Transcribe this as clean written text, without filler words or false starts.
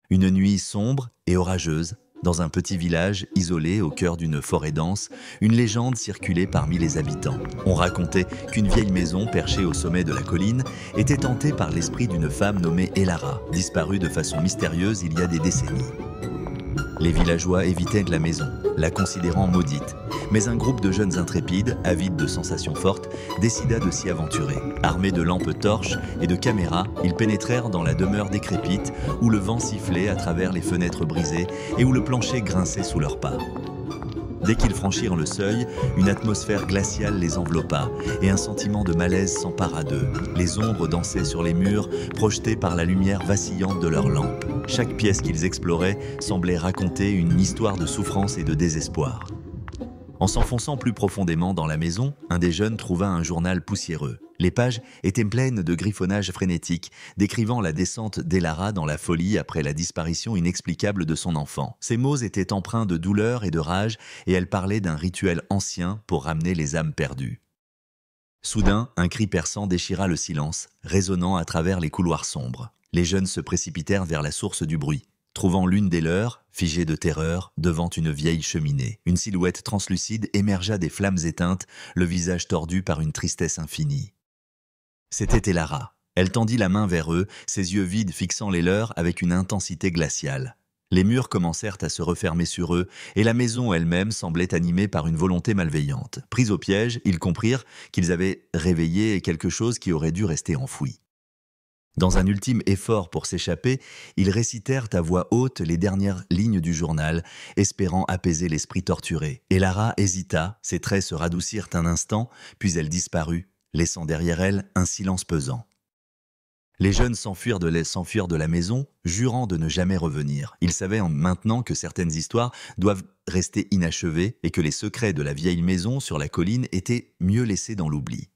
Une nuit sombre et orageuse, dans un petit village isolé au cœur d'une forêt dense, une légende circulait parmi les habitants. On racontait qu'une vieille maison perchée au sommet de la colline était hantée par l'esprit d'une femme nommée Elara, disparue de façon mystérieuse il y a des décennies. Les villageois évitaient de la maison, la considérant maudite. Mais un groupe de jeunes intrépides, avides de sensations fortes, décida de s'y aventurer. Armés de lampes torches et de caméras, ils pénétrèrent dans la demeure décrépite où le vent sifflait à travers les fenêtres brisées et où le plancher grinçait sous leurs pas. Dès qu'ils franchirent le seuil, une atmosphère glaciale les enveloppa et un sentiment de malaise s'empara d'eux. Les ombres dansaient sur les murs, projetées par la lumière vacillante de leurs lampes. Chaque pièce qu'ils exploraient semblait raconter une histoire de souffrance et de désespoir. En s'enfonçant plus profondément dans la maison, un des jeunes trouva un journal poussiéreux. Les pages étaient pleines de griffonnage frénétique, décrivant la descente d'Elara dans la folie après la disparition inexplicable de son enfant. Ces mots étaient empreints de douleur et de rage, et elle parlait d'un rituel ancien pour ramener les âmes perdues. Soudain, un cri perçant déchira le silence, résonnant à travers les couloirs sombres. Les jeunes se précipitèrent vers la source du bruit. Trouvant l'une des leurs, figée de terreur, devant une vieille cheminée. Une silhouette translucide émergea des flammes éteintes, le visage tordu par une tristesse infinie. C'était Elara. Elle tendit la main vers eux, ses yeux vides fixant les leurs avec une intensité glaciale. Les murs commencèrent à se refermer sur eux, et la maison elle-même semblait animée par une volonté malveillante. Pris au piège, ils comprirent qu'ils avaient réveillé quelque chose qui aurait dû rester enfoui. Dans un ultime effort pour s'échapper, ils récitèrent à voix haute les dernières lignes du journal, espérant apaiser l'esprit torturé. Elara hésita, ses traits se radoucirent un instant, puis elle disparut, laissant derrière elle un silence pesant. Les jeunes s'enfuirent de la maison, jurant de ne jamais revenir. Ils savaient maintenant que certaines histoires doivent rester inachevées et que les secrets de la vieille maison sur la colline étaient mieux laissés dans l'oubli.